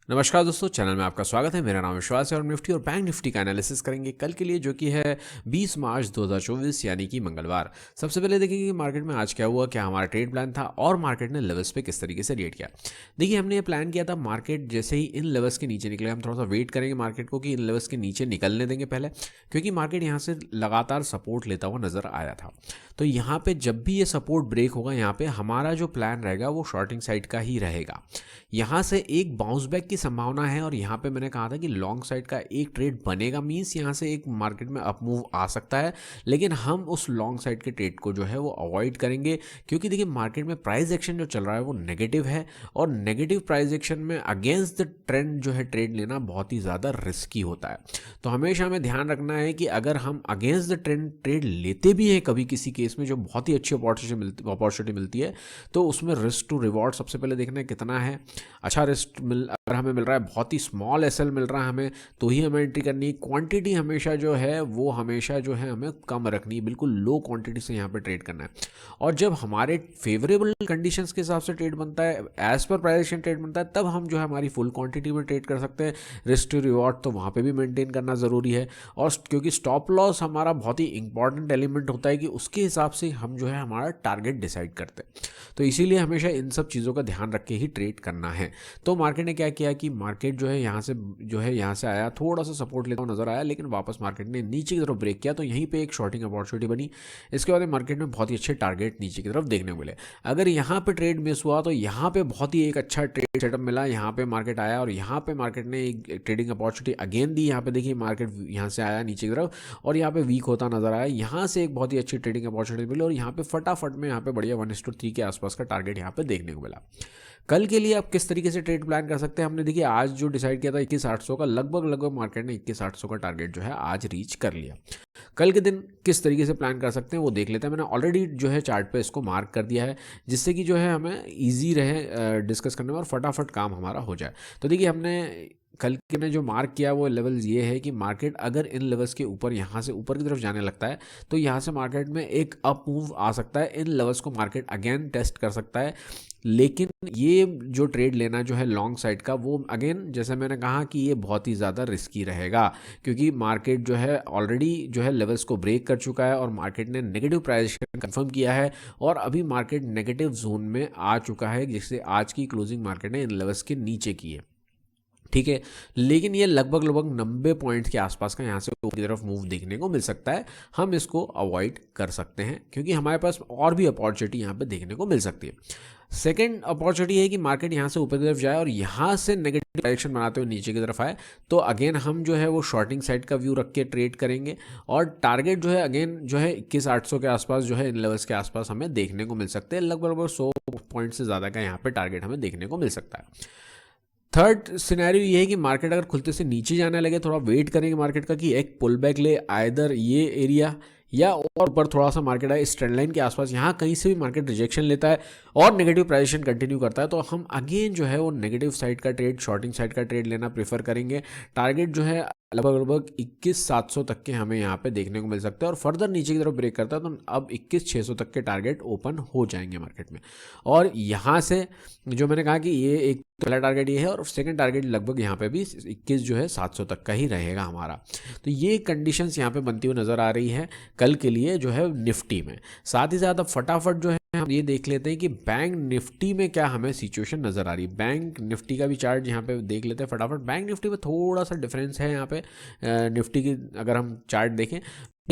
नमस्कार दोस्तों, चैनल में आपका स्वागत है। मेरा नाम विश्वास है और निफ्टी और बैंक निफ्टी का एनालिसिस करेंगे कल के लिए, जो कि है 20 मार्च 2024 यानी कि मंगलवार। सबसे पहले देखेंगे कि मार्केट में आज क्या हुआ, क्या हमारा ट्रेड प्लान था और मार्केट ने लेवल्स पे किस तरीके से रिएक्ट किया। देखिए, हमने ये प्लान किया था, मार्केट जैसे ही इन लेवल्स के नीचे निकले, हम थोड़ा सा वेट करेंगे मार्केट को कि इन लेवल्स के नीचे निकलने देंगे पहले, क्योंकि मार्केट यहाँ से लगातार सपोर्ट लेता हुआ नजर आया था। तो यहाँ पे जब भी ये सपोर्ट ब्रेक होगा, यहाँ पे हमारा जो प्लान रहेगा वो शॉर्टिंग साइड का ही रहेगा। यहाँ से एक बाउंस बैक की संभावना है और यहाँ पे मैंने कहा था कि लॉन्ग साइड का एक ट्रेड बनेगा, मींस यहाँ से एक मार्केट में अप मूव आ सकता है, लेकिन हम उस लॉन्ग साइड के ट्रेड को जो है वो अवॉइड करेंगे, क्योंकि देखिए मार्केट में प्राइस एक्शन जो चल रहा है वो नेगेटिव है और नेगेटिव प्राइस एक्शन में अगेंस्ट द ट्रेंड जो है ट्रेड लेना बहुत ही ज़्यादा रिस्की होता है। तो हमेशा हमें ध्यान रखना है कि अगर हम अगेंस्ट द ट्रेंड ट्रेड लेते भी हैं कभी किसी केस में जो बहुत ही अच्छी अपॉर्चुनिटी मिलती है, तो उसमें रिस्क टू रिवॉर्ड सबसे पहले देखना है कितना है। अच्छा रिस्क अगर हमें मिल रहा है, बहुत ही स्मॉल एसएल मिल रहा है हमें, तो ही हमें एंट्री करनी है। क्वांटिटी हमेशा जो है वो हमेशा जो है हमें कम रखनी है, बिल्कुल लो क्वांटिटी से यहाँ पे ट्रेड करना है। और जब हमारे फेवरेबल कंडीशंस के हिसाब से ट्रेड बनता है, as per price action trade बनता है, तब हम जो है हमारी फुल क्वांटिटी में ट्रेड कर सकते हैं। रिस्क टू रिवॉर्ड तो वहाँ पे भी मेंटेन करना ज़रूरी है, और क्योंकि स्टॉप लॉस हमारा बहुत ही इंपॉर्टेंट एलिमेंट होता है कि उसके हिसाब से हम जो है हमारा टारगेट डिसाइड करते हैं। तो इसीलिए हमेशा इन सब चीज़ों का ध्यान रख के ही ट्रेड करना है। तो मार्केट ने क्या किया कि मार्केट जो है यहाँ से आया, थोड़ा सा सपोर्ट लेता हुआ नजर आया, लेकिन वापस मार्केट ने नीचे की तरफ ब्रेक किया, तो यहीं पे एक शॉर्टिंग अपॉर्चुनिटी बनी। इसके बाद मार्केट में बहुत ही अच्छे टारगेट नीचे की तरफ देखने को मिले। अगर यहाँ पे ट्रेड मिस हुआ तो यहाँ पे बहुत ही एक अच्छा ट्रेड सेटअप मिला। यहाँ पे मार्केट आया और यहाँ पे मार्केट ने एक ट्रेडिंग अपॉर्चुनिटी अगेन दी। यहाँ पे देखिए मार्केट यहाँ से आया नीचे की तरफ और यहाँ पे वीक होता नजर आया, यहाँ से एक बहुत ही अच्छी ट्रेडिंग अपॉर्चुनिटी मिली और यहाँ पे फटाफट में यहाँ पे बढ़िया 1:3 के आसपास का टारगेट यहाँ पे देखने को मिला। कल के लिए आप किस तरीके से ट्रेड प्लान कर सकते हैं, हमने देखिए आज जो डिसाइड किया था 21,800 का, लगभग मार्केट ने 21,800 का टारगेट जो है आज रीच कर लिया। कल के दिन किस तरीके से प्लान कर सकते हैं वो देख लेते हैं। मैंने ऑलरेडी जो है चार्ट पे इसको मार्क कर दिया है, जिससे कि जो है हमें ईजी रहे डिस्कस करने में और फटाफट काम हमारा हो जाए। तो देखिए हमने कल के ने जो मार्क किया वो लेवल्स ये है कि मार्केट अगर इन लेवल्स के ऊपर यहाँ से ऊपर की तरफ जाने लगता है तो यहाँ से मार्केट में एक अप मूव आ सकता है। इन लेवल्स को मार्केट अगेन टेस्ट कर सकता है, लेकिन ये जो ट्रेड लेना जो है लॉन्ग साइड का, वो अगेन जैसे मैंने कहा कि ये बहुत ही ज़्यादा रिस्की रहेगा, क्योंकि मार्केट जो है ऑलरेडी जो है लेवल्स को ब्रेक कर चुका है और मार्केट ने नेगेटिव प्राइस कंफर्म किया है और अभी मार्केट नेगेटिव जोन में आ चुका है, जिससे आज की क्लोजिंग मार्केट ने इन लेवल्स के नीचे की है। ठीक है, लेकिन ये लगभग 90 पॉइंट के आसपास का यहाँ से ऊपर की तरफ मूव देखने को मिल सकता है। हम इसको अवॉइड कर सकते हैं क्योंकि हमारे पास और भी अपॉर्चुनिटी यहाँ पे देखने को मिल सकती है। सेकेंड अपॉर्चुनिटी है कि मार्केट यहाँ से ऊपर की तरफ जाए और यहाँ से नेगेटिव डायरेक्शन बनाते हुए नीचे की तरफ आए, तो अगेन हम जो है वो शॉर्टिंग साइड का व्यू रख के ट्रेड करेंगे और टारगेट जो है अगेन जो है 21,800 के आसपास जो है इन लेवल्स के आसपास हमें देखने को मिल सकते हैं। लगभग 100 पॉइंट से ज़्यादा का यहाँ पे टारगेट हमें देखने को मिल सकता है। थर्ड सिनेरियो ये है कि मार्केट अगर खुलते से नीचे जाने लगे, थोड़ा वेट करेंगे मार्केट का कि एक पुल बैक ले आइदर ये एरिया या और ऊपर थोड़ा सा मार्केट आए इस ट्रेंड लाइन के आसपास, यहाँ कहीं से भी मार्केट रिजेक्शन लेता है और नेगेटिव प्राइजेशन कंटिन्यू करता है, तो हम अगेन जो है वो नेगेटिव साइड का ट्रेड, शॉर्टिंग साइड का ट्रेड लेना प्रेफर करेंगे। टारगेट जो है लगभग 21,700 तक के हमें यहाँ पे देखने को मिल सकता है और फर्दर नीचे की तरफ ब्रेक करता है तो अब 21,600 तक के टारगेट ओपन हो जाएंगे मार्केट में। और यहाँ से जो मैंने कहा कि ये एक पहला टारगेट ये है और सेकंड टारगेट लगभग यहाँ पे भी 21 जो है 700 तक का ही रहेगा हमारा। तो ये कंडीशंस यहाँ पे बनती हुई नज़र आ रही है कल के लिए जो है निफ्टी में। साथ ही साथ अब फटाफट जो है हम ये देख लेते हैं कि बैंक निफ्टी में क्या हमें सिचुएशन नज़र आ रही है। बैंक निफ्टी का भी चार्ट यहाँ पे देख लेते हैं फटाफट। बैंक निफ्टी में थोड़ा सा डिफरेंस है यहाँ पे निफ्टी की अगर हम चार्ट देखें।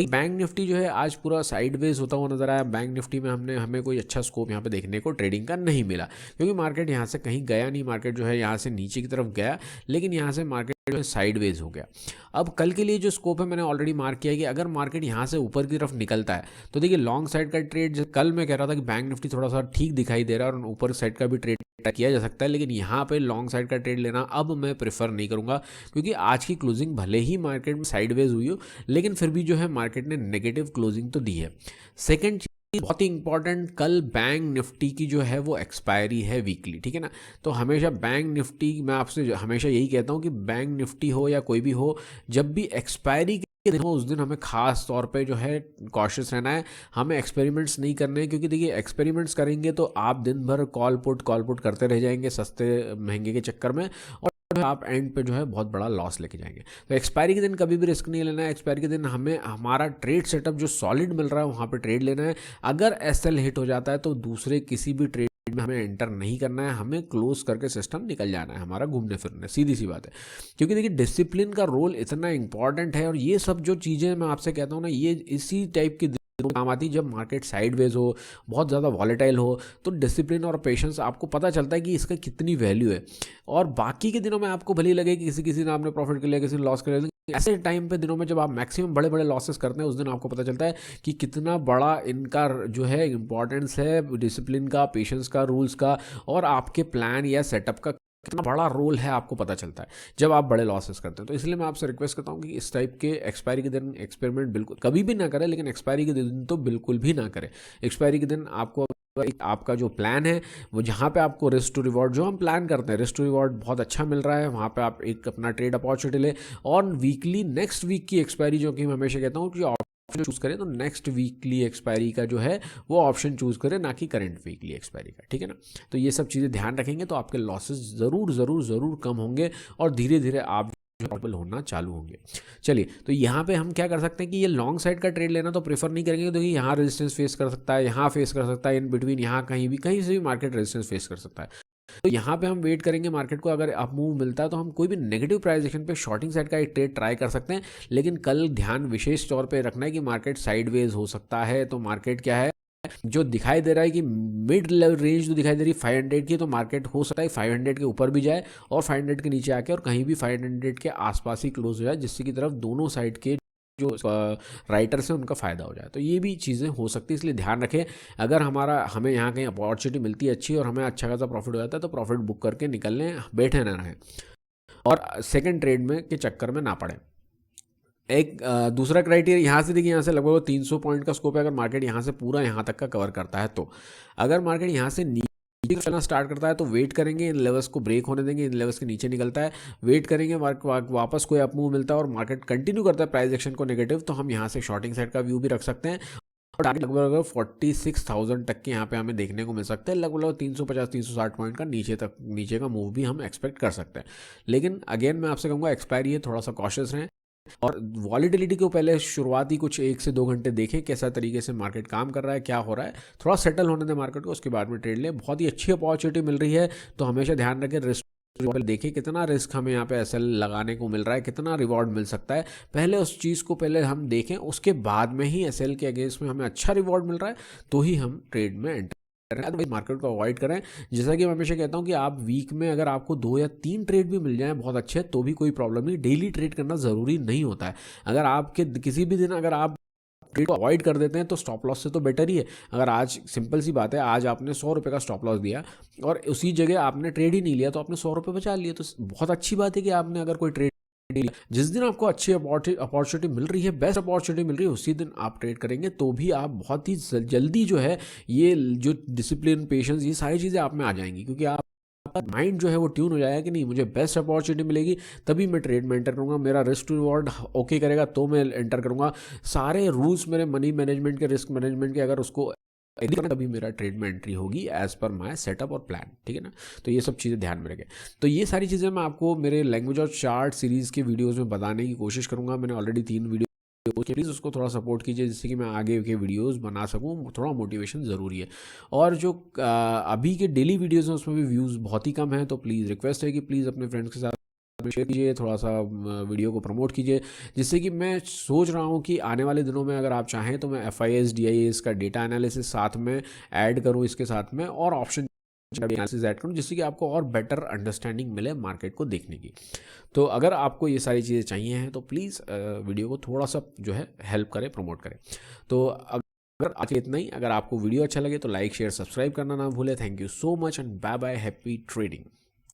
बैंक निफ्टी जो है आज पूरा साइडवेज होता हुआ नजर आया। बैंक निफ्टी में हमें कोई अच्छा स्कोप यहाँ पे देखने को ट्रेडिंग का नहीं मिला, क्योंकि मार्केट यहाँ से कहीं गया नहीं। मार्केट जो है यहाँ से नीचे की तरफ गया, लेकिन यहाँ से मार्केट जो है साइडवेज हो गया। अब कल के लिए जो स्कोप है मैंने ऑलरेडी मार्क किया है कि अगर मार्केट यहाँ से ऊपर की तरफ निकलता है तो देखिए लॉन्ग साइड का ट्रेड, कल मैं कह रहा था कि बैंक निफ्टी थोड़ा सा ठीक दिखाई दे रहा है और ऊपर साइड का भी ट्रेड किया जा सकता है, लेकिन यहाँ पे लॉन्ग साइड का ट्रेड लेना अब मैं प्रेफर नहीं करूँगा, क्योंकि आज की क्लोजिंग भले ही मार्केट में साइडवेज हुई हो, लेकिन फिर भी जो है मार्केट ने नेगेटिव क्लोजिंग तो दी है। सेकेंड चीज बहुत ही इंपॉर्टेंट, कल बैंक निफ्टी की जो है वो एक्सपायरी है वीकली, ठीक है ना। तो हमेशा बैंक निफ्टी, मैं आपसे हमेशा यही कहता हूँ कि बैंक निफ्टी हो या कोई भी हो, जब भी एक्सपायरी देखो उस दिन हमें खास तौर पे जो है कॉशियस रहना है, हमें एक्सपेरिमेंट्स नहीं करने हैं, क्योंकि देखिए एक्सपेरिमेंट्स करेंगे तो आप दिन भर कॉल पुट करते रह जाएंगे सस्ते महंगे के चक्कर में, और आप एंड पे जो है बहुत बड़ा लॉस लेके जाएंगे। तो एक्सपायरी के दिन कभी भी रिस्क नहीं लेना है। एक्सपायरी के दिन हमें हमारा ट्रेड सेटअप जो सॉलिड मिल रहा है वहाँ पे ट्रेड लेना है। अगर एसएल हिट हो जाता है तो दूसरे किसी भी ट्रेड में हमें एंटर नहीं करना है, हमें क्लोज करके सिस्टम निकल जाना है, हमारा घूमने फिरने, सीधी सी बात है। क्योंकि देखिए डिसिप्लिन का रोल इतना इंपॉर्टेंट है, और ये सब जो चीज़ें मैं आपसे कहता हूँ ना, ये इसी टाइप की काम आती है जब मार्केट साइडवेज हो, बहुत ज़्यादा वॉलेटाइल हो, तो डिसिप्लिन और पेशेंस आपको पता चलता है कि इसका कितनी वैल्यू है। और बाकी के दिनों में आपको भले ही लगे कि किसी किसी ने आपने प्रॉफिट कर लिया, किसी ने लॉस कर लिया, ऐसे टाइम पे दिनों में जब आप मैक्सिमम बड़े बड़े लॉसेस करते हैं, उस दिन आपको पता चलता है कि कितना बड़ा इनका जो है इंपॉर्टेंस है डिसिप्लिन का, पेशेंस का, रूल्स का, और आपके प्लान या सेटअप का कितना बड़ा रोल है आपको पता चलता है जब आप बड़े लॉसेस करते हैं। तो इसलिए मैं आपसे रिक्वेस्ट करता हूँ कि इस टाइप के एक्सपायरी के दिन एक्सपेरिमेंट बिल्कुल कभी भी ना करें, लेकिन एक्सपायरी के दिन तो बिल्कुल भी ना करें। एक्सपायरी के दिन आपको आपका जो प्लान है वो, जहाँ पे आपको रिस्क टू रिवॉर्ड, जो हम प्लान करते हैं रिस्क टू रिवॉर्ड बहुत अच्छा मिल रहा है, वहाँ पे आप एक अपना ट्रेड अपॉर्चुनिटी ले, और वीकली नेक्स्ट वीक की एक्सपायरी, जो कि मैं हमेशा कहता हूँ कि ऑप्शन चूज़ करें तो नेक्स्ट वीकली एक्सपायरी का जो है वो ऑप्शन चूज़ करें, ना कि करंट वीकली एक्सपायरी का, ठीक है ना। तो ये सब चीज़ें ध्यान रखेंगे तो आपके लॉसेस ज़रूर ज़रूर ज़रूर कम होंगे, और धीरे धीरे आप प्रॉफिटेबल होना चालू होंगे। चलिए, तो यहाँ पे हम क्या कर सकते हैं कि ये लॉन्ग साइड का ट्रेड लेना तो प्रेफर नहीं करेंगे, क्योंकि यहाँ रेजिस्टेंस फेस कर सकता है, यहाँ फेस कर सकता है, इन बिटवीन यहाँ कहीं से भी मार्केट रेजिस्टेंस फेस कर सकता है। तो यहाँ पे हम वेट करेंगे मार्केट को, अगर अप मूव मिलता है तो हम कोई भी नेगेटिव प्राइस एक्शन पे शॉर्टिंग साइड का एक ट्रेड ट्राई कर सकते हैं। लेकिन कल ध्यान विशेष तौर पे रखना है कि मार्केट साइडवेज हो सकता है, तो मार्केट क्या है जो दिखाई दे रहा है कि मिड लेवल रेंज जो दिखाई दे रही है 500 की, तो मार्केट हो सकता है 500 के ऊपर भी जाए और 500 के नीचे आके और कहीं भी 500 के आसपास ही क्लोज हो जाए, जिससे की तरफ दोनों साइड के जो राइटर्स हैं उनका फ़ायदा हो जाए। तो ये भी चीज़ें हो सकती है, इसलिए ध्यान रखें। अगर हमें यहाँ कहीं अपॉर्चुनिटी मिलती है अच्छी और हमें अच्छा खासा प्रॉफिट हो जाता है तो प्रॉफिट बुक करके निकल लें, बैठे ना रहें और सेकंड ट्रेड में के चक्कर में ना पड़े। एक दूसरा क्राइटेरिया यहाँ से देखिए, यहाँ से लगभग 300 पॉइंट का स्कोप है। अगर मार्केट यहाँ से पूरा यहाँ तक का कवर करता है तो, अगर मार्केट यहाँ से नीचे चलना स्टार्ट करता है तो वेट करेंगे, इन लेवल्स को ब्रेक होने देंगे, इन लेवल्स के नीचे निकलता है वेट करेंगे, वापस कोई अप मूव मिलता है और मार्केट कंटिन्यू करता है प्राइस एक्शन को नेगेटिव, तो हम यहाँ से शॉर्टिंग साइड का व्यू भी रख सकते हैं। और टारगेट लगभग 46,000 तक के यहाँ पे हमें देखने को मिल सकते हैं। लगभग 350-360 पॉइंट का नीचे का मूव भी हम एक्सपेक्ट कर सकते हैं। लेकिन अगेन मैं आपसे कहूँगा एक्सपायरी है, थोड़ा सा कॉशियस रहें और वॉलिटिलिटी को पहले शुरुआती कुछ 1 से 2 घंटे देखें कैसा तरीके से मार्केट काम कर रहा है, क्या हो रहा है, थोड़ा सेटल होने दें मार्केट को, उसके बाद में ट्रेड लें। बहुत ही अच्छी अपॉर्चुनिटी मिल रही है, तो हमेशा ध्यान रखें रिस्क देखें कितना रिस्क हमें यहाँ पे एसएल लगाने को मिल रहा है, कितना रिवॉर्ड मिल सकता है, पहले उस चीज़ को पहले हम देखें, उसके बाद में ही एसएल के अगेंस्ट में हमें अच्छा रिवॉर्ड मिल रहा है तो ही हम ट्रेड में एंटर करें, मार्केट को अवॉइड करें। जैसा कि मैं हमेशा कहता हूं कि आप वीक में अगर आपको 2 या 3 ट्रेड भी मिल जाएं बहुत अच्छे, तो भी कोई प्रॉब्लम नहीं, डेली ट्रेड करना ज़रूरी नहीं होता है। अगर आपके किसी भी दिन अगर आप ट्रेड को अवॉइड कर देते हैं तो स्टॉप लॉस से तो बेटर ही है। अगर आज सिंपल सी बात है, आज आपने 100 रुपये का स्टॉप लॉस दिया और उसी जगह आपने ट्रेड ही नहीं लिया तो आपने 100 रुपये बचा लिए, तो बहुत अच्छी बात है कि आपने अगर कोई ट्रेड, जिस दिन आपको अच्छी अपॉर्चुनिटी मिल रही है, बेस्ट अपॉर्चुनिटी मिल रही है, उसी दिन आप ट्रेड करेंगे तो भी आप बहुत ही जल्दी जो है ये जो डिसिप्लिन, पेशेंस, ये सारी चीज़ें आप में आ जाएंगी, क्योंकि आप माइंड जो है वो ट्यून हो जाएगा कि नहीं मुझे बेस्ट अपॉर्चुनिटी मिलेगी तभी मैं ट्रेड में एंटर करूंगा, मेरा रिस्क टू रिवॉर्ड ओके करेगा तो मैं एंटर करूंगा, सारे रूल्स मेरे मनी मैनेजमेंट के, रिस्क मैनेजमेंट के अगर उसको तभी मेरा ट्रेड में एंट्री होगी एज पर माय सेटअप और प्लान, ठीक है ना। तो ये सब चीज़ें ध्यान में रखें। तो ये सारी चीज़ें मैं आपको मेरे लैंग्वेज और चार्ट सीरीज़ के वीडियोज़ में बताने की कोशिश करूँगा। मैंने ऑलरेडी 3 वीडियो, प्लीज़ उसको थोड़ा सपोर्ट कीजिए जिससे कि मैं आगे के वीडियोस बना सकूं, थोड़ा मोटिवेशन ज़रूरी है। और जो अभी के डेली वीडियोस हैं उसमें भी व्यूज़ बहुत ही कम हैं, तो प्लीज़ रिक्वेस्ट है कि प्लीज़ अपने फ्रेंड्स के साथ शेयर कीजिए, थोड़ा सा वीडियो को प्रमोट कीजिए, जिससे कि मैं सोच रहा हूं कि आने वाले दिनों में अगर आप चाहें तो मैं FIS DIS का डेटा एनालिसिस साथ में ऐड करूं इसके साथ में, और ऑप्शन एनालिसिस ऐड करूं, जिससे कि आपको और बेटर अंडरस्टैंडिंग मिले मार्केट को देखने की। तो अगर आपको ये सारी चीज़ें चाहिए हैं तो प्लीज़ वीडियो को थोड़ा सा जो है हेल्प करें, प्रमोट करें। तो अगर आज इतना ही, अगर आपको वीडियो अच्छा लगे तो लाइक, शेयर, सब्सक्राइब करना ना भूलें। Thank you so much and bye bye, happy trading.